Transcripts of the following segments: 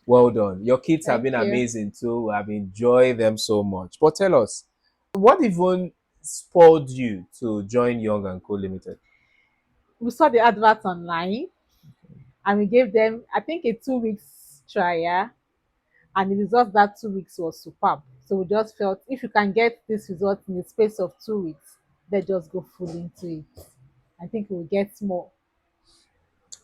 Well done. Your kids have Thank been you. amazing too. I've enjoyed them so much. But tell us, what even spurred you to join Young and Co Limited? We saw the advert online and we gave them, I think, a 2 weeks trial, and the result that 2 weeks was superb. So we just felt if you can get this result in the space of 2 weeks, then just go full into it. I think we'll get more.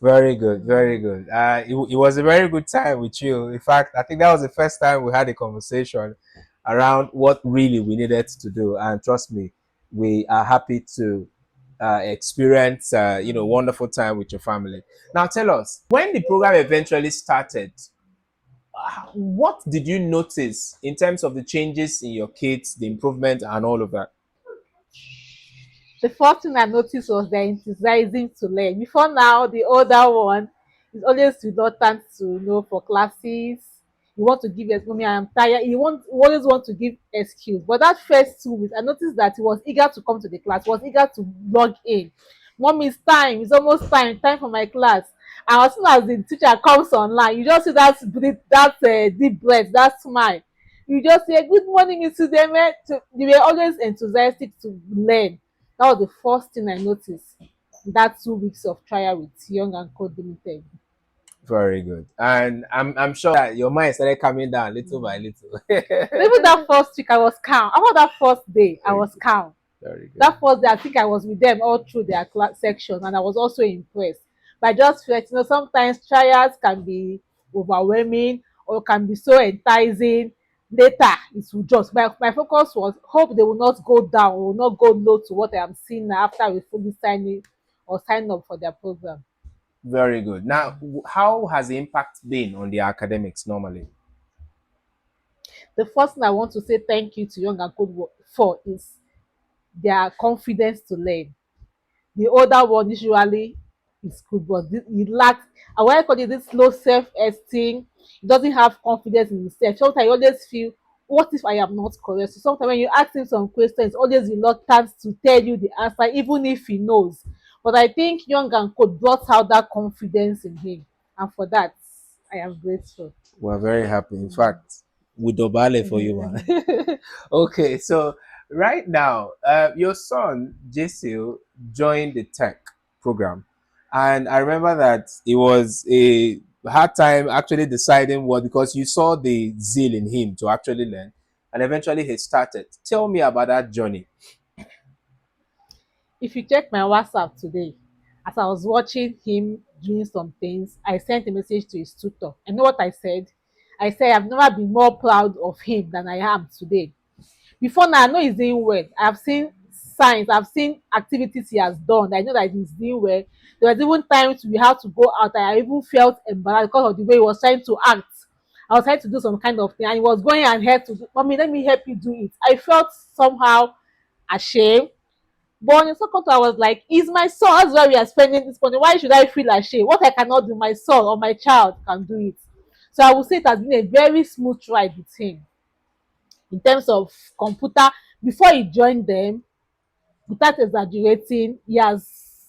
Very good, very good. It was a very good time with you. In fact, I think that was the first time we had a conversation around what really we needed to do. And trust me, we are happy to experience, wonderful time with your family. Now, tell us, when the program eventually started, what did you notice in terms of the changes in your kids, the improvement, and all of that? The first thing I noticed was their enthusiasm to learn. Before now, the older one is always reluctant to for classes. You want to give excuse, mommy, I'm tired. You always want to give excuse. But that first 2 weeks, I noticed that he was eager to come to the class, was eager to log in. Mom, it's time, it's almost time for my class. And as soon as the teacher comes online, you just see that deep breath, that smile. You just say, good morning, Mrs. Deme. They were always enthusiastic to learn. That was the first thing I noticed in that 2 weeks of trial with Young and Code Limited. Very good. And I'm sure that your mind started coming down little by little. Even that first week, I was calm. After that first day, I Very was good. calm. Very good. That first day, I think I was with them all through their class sections, and I was also impressed. But I just felt, sometimes trials can be overwhelming or can be so enticing. Later, it will just. My focus was hope they will not go down, will not go low to what I am seeing now after we fully sign in or sign up for their program. Very good. Now, how has the impact been on the academics normally? The first thing I want to say thank you to Young and Code for is their confidence to learn. The older one usually is good, but he lacks, and why I call it this low self-esteem. He doesn't have confidence in himself. Sometimes you always feel, what if I am not correct? So sometimes when you ask him some questions, always reluctant to tell you the answer, even if he knows. But I think Young and Code brought out that confidence in him, and for that, I am grateful. We're very happy. In fact, we dobale for you, man. Okay, so right now, your son Jacyel joined the tech program, and I remember that it was a hard time actually deciding what, because you saw the zeal in him to actually learn, and eventually he started. Tell me about that journey. If you check my WhatsApp today, as I was watching him doing some things, I sent a message to his tutor. And know what I said? I said, I've never been more proud of him than I am today. Before now, I know he's doing well. I've seen signs, I've seen activities he has done. I know that he's doing well. There was even times we had to go out. I even felt embarrassed because of the way he was trying to act. I was trying to do some kind of thing, and he was going ahead to do, Mommy, let me help you do it. I felt somehow ashamed. But on the second thought, I was like, he's my son. That's why we are spending this money. Why should I feel ashamed? What I cannot do, my son or my child can do it. So I would say it has been a very smooth ride with him in terms of computer. Before he joined them, without exaggerating, he has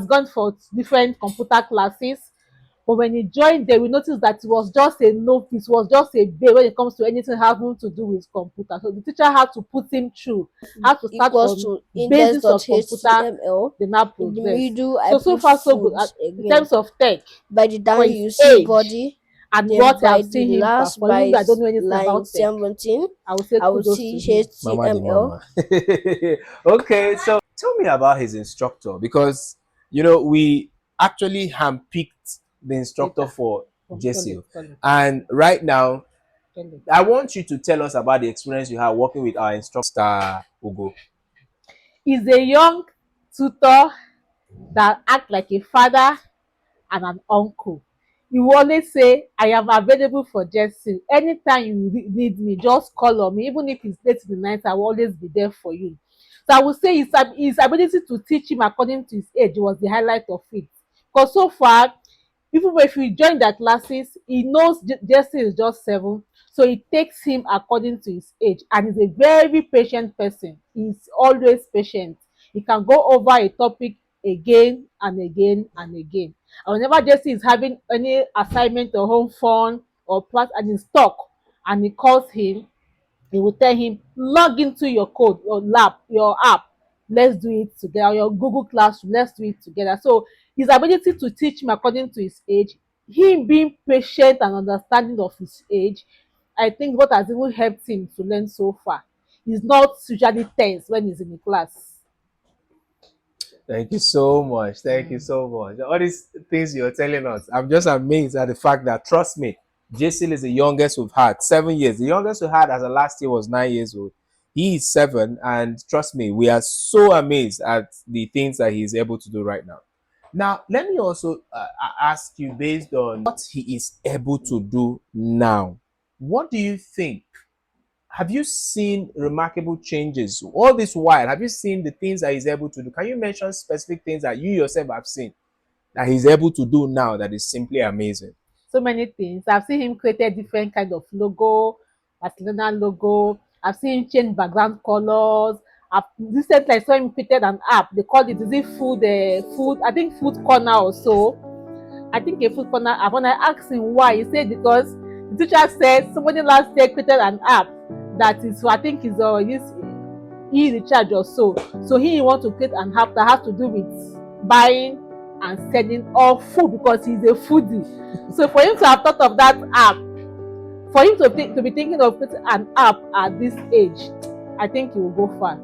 gone for different computer classes. But when he joined them, we noticed that it was just a novice, was just a babe when it comes to anything having to do with computer. So the teacher had to put him through, had to start Equals from to basis of computer, index.html. then now In the progress. middle, I So put far so good. food In again. terms of tech, By the for down, his you see age body. and Then what by I've the seen him last, perform, even by though I don't know anything line about tech, 17, I would say I will kudos see to him. Mama the HTML. mama. Okay, so tell me about his instructor, because we actually handpicked the instructor Later for from Jacyel. college. And right now, I want you to tell us about the experience you had working with our instructor, Ugo. He's a young tutor that act like a father and an uncle. He will always say, I am available for Jacyel. Anytime you need me, just call on me. Even if it's late in the night, I will always be there for you. So I would say his ability to teach him according to his age was the highlight of it. Because so far, even if we join their classes, he knows Jacyel is just 7. So he takes him according to his age. And he's a very patient person. He's always patient. He can go over a topic again and again and again. And whenever Jacyel is having any assignment or home fun, or and he's stuck, and he calls him, he will tell him, log into your code, your app, let's do it together, or your Google Classroom, let's do it together. So his ability to teach him according to his age, him being patient and understanding of his age, I think what has even helped him to learn so far. He's not usually tense when he's in the class. Thank you so much. Thank you Mm. so much. All these things you're telling us, I'm just amazed at the fact that, trust me, Jacyel is the youngest we've had. 7 years. The youngest we had as of last year was 9 years old. He is seven, and trust me, we are so amazed at the things that he is able to do right now. Now, let me also ask you, based on what he is able to do now, what do you think? Have you seen remarkable changes all this while? Have you seen the things that he's able to do? Can you mention specific things that you yourself have seen that he's able to do now that is simply amazing? So many things. I've seen him create a different kind of logo, Barcelona logo. I've seen him change background colors. Recently I saw him created an app. They called it, is it food, I think food corner or so. I think a food corner app. When I asked him why, he said because the teacher said somebody last year created an app that is, I think is this e-recharge or so. So he want to create an app that has to do with buying and selling of food because he's a foodie. So for him to have thought of that app, for him to be thinking of creating an app at this age, I think he will go far.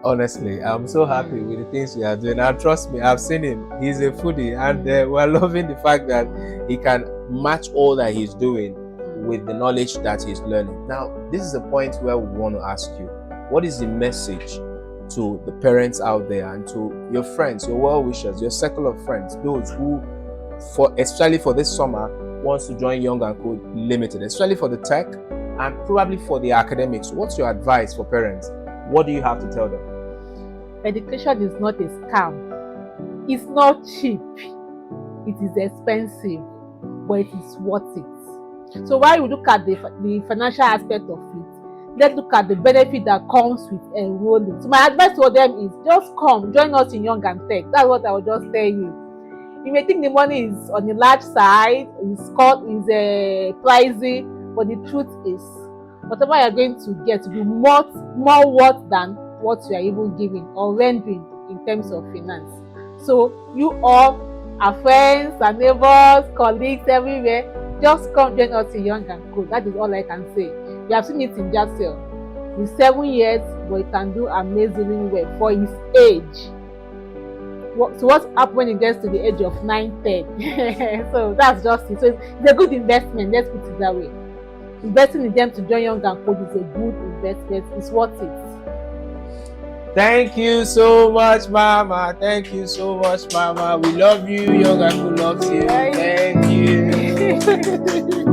Honestly, I'm so happy with the things you are doing. And trust me, I've seen him. He's a foodie, and we're loving the fact that he can match all that he's doing with the knowledge that he's learning. Now, this is the point where we want to ask you, what is the message to the parents out there and to your friends, your well-wishers, your circle of friends, those who, especially for this summer, wants to join Young and Code Limited, especially for the tech and probably for the academics? What's your advice for parents? What do you have to tell them? Education is not a scam. It's not cheap. It is expensive, but it is worth it. So while we look at the financial aspect of it, let's look at the benefit that comes with enrolling. So my advice to them is just come, join us in Young and Tech. That's what I will just tell you. You may think the money is on the large side, is pricey, but the truth is, whatever you are going to get will be more worth than what you are even giving or rendering in terms of finance. So you all, our friends, our neighbors, colleagues, everywhere, just come join us in Young and Code. That is all I can say. We have seen it in Jacyel. He's 7 years, but he can do amazingly well for his age. So what's up when it gets to the age of 9, 10? So that's just it. So it's a good investment. Let's put it that way. Investing in them to join Young and Code is a good investment. It's worth it. Thank you so much, Mama. Thank you so much, Mama. We love you. Young and Code loves you. Thank you.